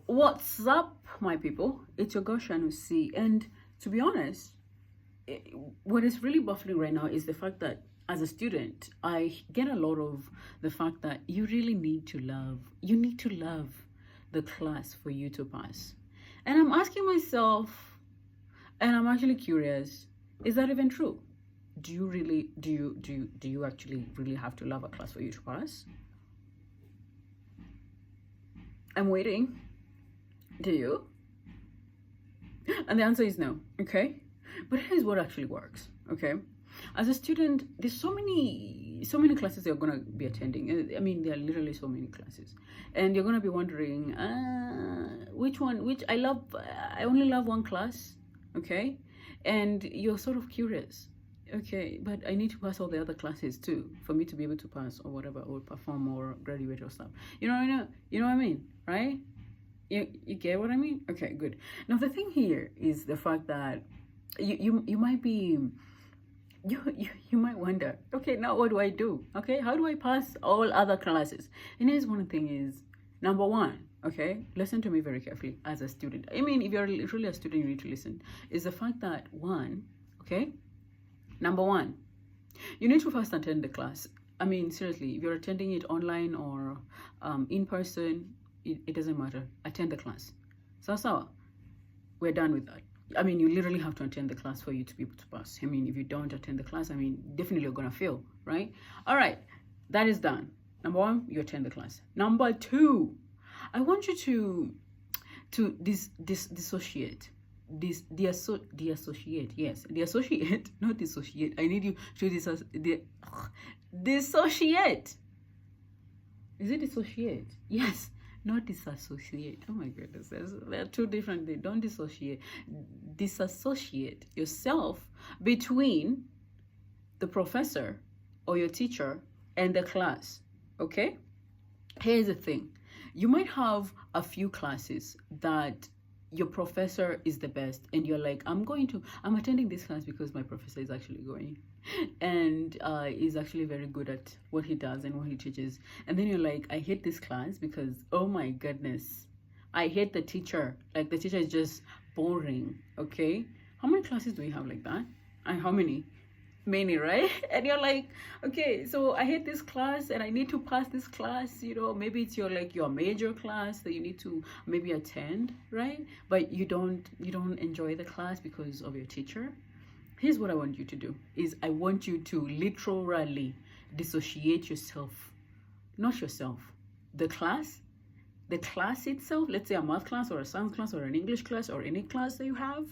What's up, my people? It's your girl Shanusi, and to be honest, what is really baffling right now is the fact that as a student, I get a lot of the fact that you need to love the class for you to pass. And I'm asking myself, and I'm actually curious, is that even true? Do you actually really have to love a class for you to pass? I'm waiting. Do you? And the answer is no. Okay. But here's what actually works. Okay. As a student, there's so many classes you're gonna be attending. I mean, there are literally so many classes, and you're gonna be wondering, which one? Which I love? I only love one class. Okay, and you're sort of curious. Okay, but I need to pass all the other classes too for me to be able to pass or whatever, or perform or graduate or stuff. You know what I mean, right? You get what I mean? Okay, good. Now the thing here is the fact that you might be you might wonder, okay, now what do I do? Okay, how do I pass all other classes? And here's one thing is, number one, okay, listen to me very carefully as a student. I mean, if you're literally a student, you need to listen. Is the fact that one, okay, number one, you need to first attend the class. I mean, seriously, if you're attending it online or in person, it doesn't matter. Attend the class. So we're done with that. I mean, you literally have to attend the class for you to be able to pass. I mean, if you don't attend the class, I mean, definitely you're gonna fail, right? All right, that is done. Number one, you attend the class. Number two, I want you to dissociate. Deassociate, yes, deassociate, not dissociate. I need you to dissociate. Is it dissociate? Yes, not disassociate. Oh my goodness, they're two different things. Don't dissociate. Disassociate yourself between the professor or your teacher and the class. Okay? Here's the thing. You might have a few classes that your professor is the best and you're like, I'm attending this class because my professor is actually going and is actually very good at what he does and what he teaches. And then you're like, I hate this class because, oh my goodness, I hate the teacher. Like, the teacher is just boring. Okay, how many classes do we have like that? And how many? Many, right? And you're like, okay, so I hate this class and I need to pass this class. Maybe it's your major class that you need to maybe attend, right? But you don't enjoy the class because of your teacher. Here's what I want you to do is I want you to literally dissociate yourself. Not yourself, the class itself. Let's say a math class or a science class or an English class or any class that you have,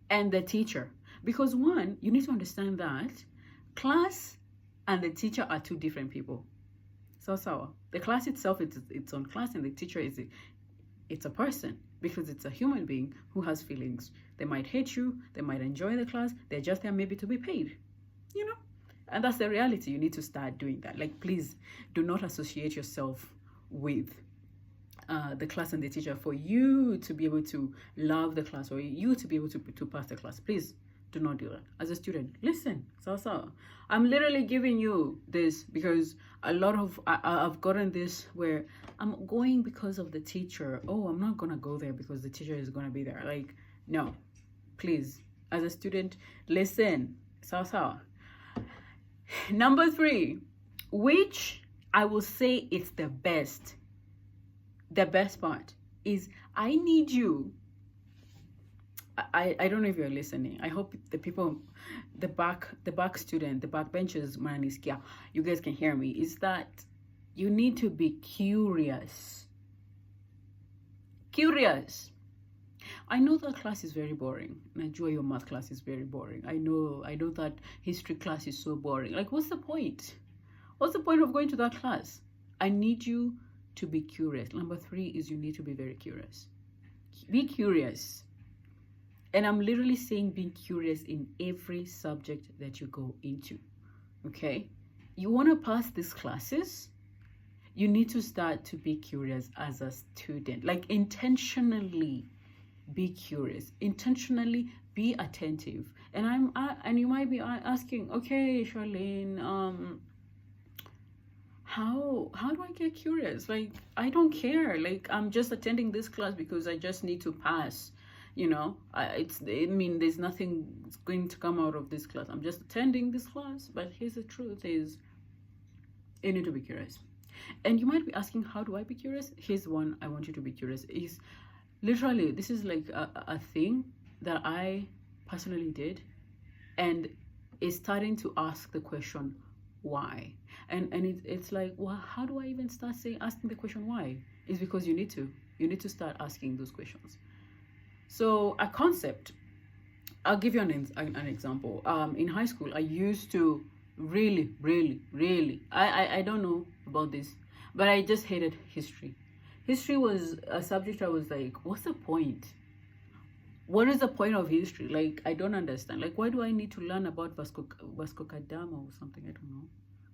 and the teacher. Because one, you need to understand that class and the teacher are two different people. So the class itself, it's its own class, and the teacher it's a person, because it's a human being who has feelings. They might hate you, they might enjoy the class, they're just there maybe to be paid, and that's the reality. You need to start doing that. Like, please do not associate yourself with the class and the teacher for you to be able to love the class or you to be able to pass the class. Please do not do that. As a student, listen. So I'm literally giving you this because a lot of I've gotten this where I'm going because of the teacher. Oh, I'm not gonna go there because the teacher is gonna be there. Like, no, please, as a student, listen. So number three, which I will say it's the best part, is I need you. I don't know if you're listening. I hope the people, the back student, the back benches, you guys can hear me. Is that you need to be curious. Curious. I know that class is very boring. Najua, your math class is very boring. I know that history class is so boring. Like, what's the point? What's the point of going to that class? I need you to be curious. Number three is you need to be very curious. Be curious. And I'm literally saying being curious in every subject that you go into, okay? You want to pass these classes, you need to start to be curious as a student. Like, intentionally be curious, intentionally be attentive. And you might be asking, okay, Charlene, how do I get curious? Like, I don't care. Like, I'm just attending this class because I just need to pass. I mean, there's nothing going to come out of this class. I'm just attending this class. But here's the truth: is you need to be curious. And you might be asking, how do I be curious? Here's one I want you to be curious. Is literally, this is like a thing that I personally did, and is starting to ask the question why. And it's like, well, how do I even start asking the question why? Is because you need to start asking those questions. So a concept, I'll give you an example. In high school, I used to really, I don't know about this, but I just hated history. History was a subject I was like, what's the point? What is the point of history? Like, I don't understand. Like, why do I need to learn about Vasco da Gama or something? I don't know.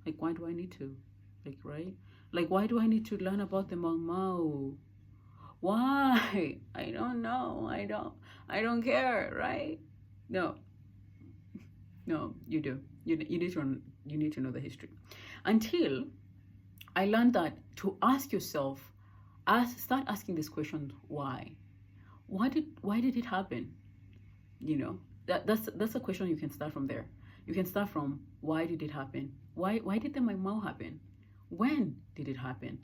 Like, why do I need to? Like, right? Like, why do I need to learn about the Mau Mau? Why? I don't know. I don't care, right? No, you do. You need to know the history. Until I learned that to ask yourself, start asking this question: why? Why did it happen? That's a question. You can start from there. You can start from, why did it happen? Why did the Mau Mau happen? When did it happen?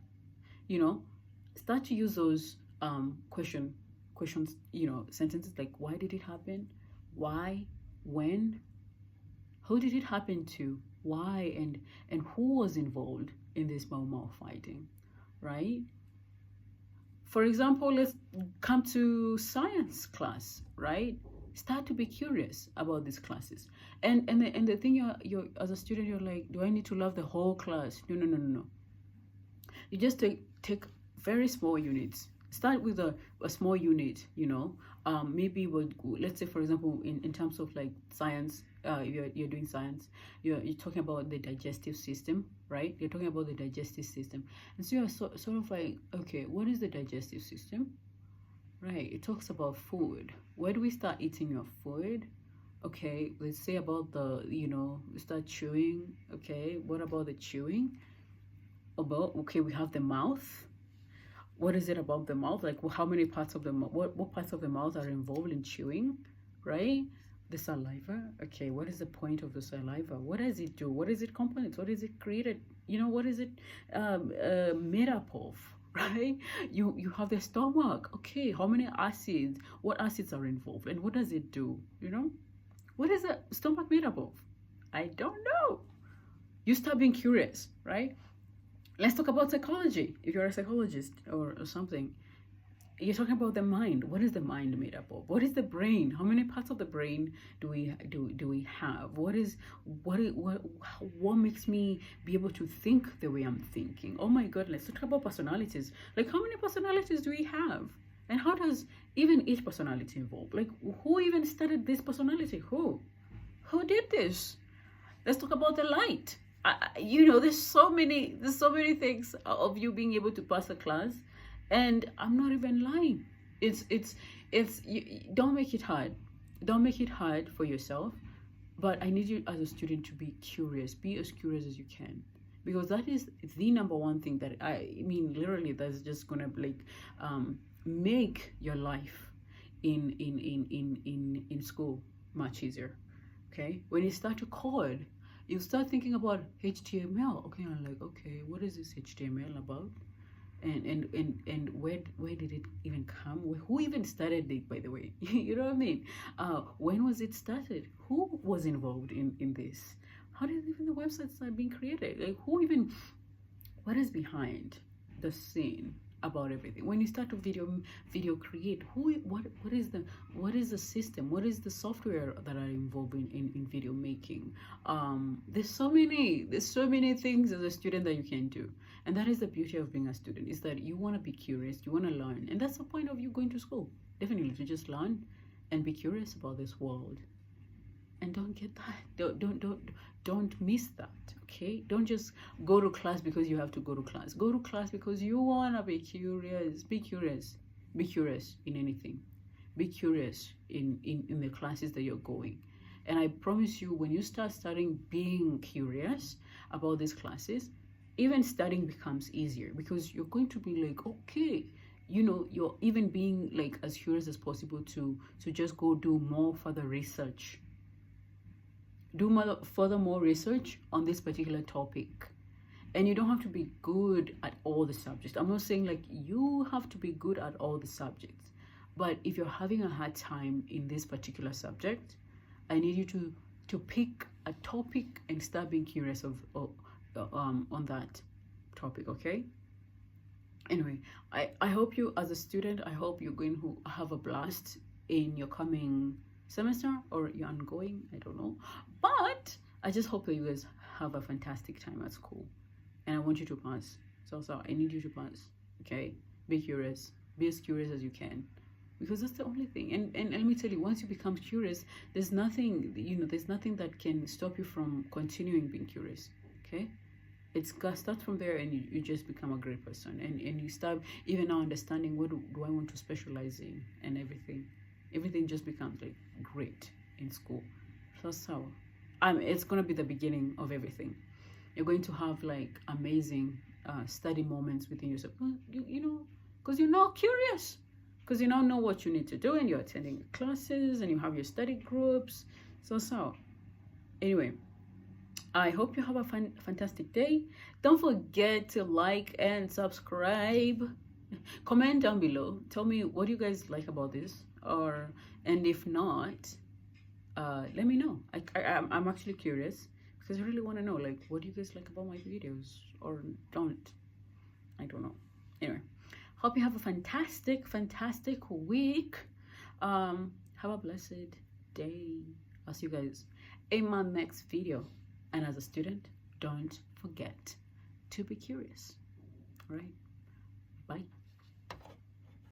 Start to use those questions, sentences like, why did it happen? Why? When? Who did it happen to? Why? And who was involved in this Mau Mau fighting, right? For example, let's come to science class, right? Start to be curious about these classes. And the thing, you're as a student, you're like, do I need to love the whole class? No. You just take very small units. Start with a small unit, maybe let's say, for example, in terms of like science, you're doing science, you're talking about the digestive system, right? You're talking about the digestive system. And so you're sort of like, okay, what is the digestive system? Right, it talks about food. Where do we start eating your food? Okay, let's say about we start chewing. Okay, what about the chewing? Okay, we have the mouth. What is it about the mouth? Like, how many parts of the mouth? What parts of the mouth are involved in chewing, right? The saliva. Okay, what is the point of the saliva? What does it do? What is it components? What is it created? What is it made up of? Right? You have the stomach. Okay, how many acids? What acids are involved, and what does it do? What is the stomach made up of? I don't know. You start being curious, right? Let's talk about psychology. If you're a psychologist or something, you're talking about the mind. What is the mind made up of? What is the brain? How many parts of the brain do we have? What makes me be able to think the way I'm thinking? Oh my God, let's talk about personalities. Like, how many personalities do we have? And how does even each personality evolve? Like, who even started this personality? Who did this? Let's talk about the light. There's so many things of you being able to pass a class, and I'm not even lying. Don't make it hard. Don't make it hard for yourself. But I need you as a student to be curious. Be as curious as you can, because that is the number one thing that literally, that's just gonna make your life in school much easier. Okay, when you start to code, you start thinking about HTML. Okay, I'm like, okay, what is this HTML about? And where did it even come? Who even started it, by the way? You know what I mean? When was it started? Who was involved in this? How did even the websites start being created? Like, what is behind the scene about everything? When you start to video create, what is the system? What is the software that are involved in video making? There's so many things as a student that you can do. And that is the beauty of being a student, is that you want to be curious, you want to learn. And that's the point of you going to school. Definitely, to just learn and be curious about this world. And don't get that. Don't miss that. Okay? Don't just go to class because you have to go to class. Go to class because you want to be curious. Be curious. Be curious in anything. Be curious in the classes that you're going. And I promise you, when you start being curious about these classes, even studying becomes easier because you're going to be like, okay, you're even being like as curious as possible to just go do more further research, more research on this particular topic. And you don't have to be good at all the subjects. I'm not saying like you have to be good at all the subjects, but if you're having a hard time in this particular subject, I need you to pick a topic and start being curious on that topic. Okay. Anyway, I hope you, as a student, I hope you're going to have a blast in your coming semester, or you're ongoing, I don't know, but I just hope that you guys have a fantastic time at school, and I want you to pass. So I need you to pass. Okay, be curious, be as curious as you can, because that's the only thing. And let me tell you, once you become curious, there's nothing, there's nothing that can stop you from continuing being curious. Okay, it's got start from there, and you just become a great person, and you start even now understanding what do I want to specialize in, and everything just becomes like great in school. So it's going to be the beginning of everything. You're going to have like amazing study moments within yourself, because you're now curious, because you now know what you need to do, and you're attending classes, and you have your study groups. So anyway, I hope you have a fantastic day. Don't forget to like and subscribe. Comment down below. Tell me what you guys like about this, and if not, let me know. I'm actually curious, because I really want to know, like, what do you guys like about my videos, or don't. I don't know. Anyway, hope you have a fantastic week. Have a blessed day. I'll see you guys in my next video. And as a student, don't forget to be curious. All right? Bye.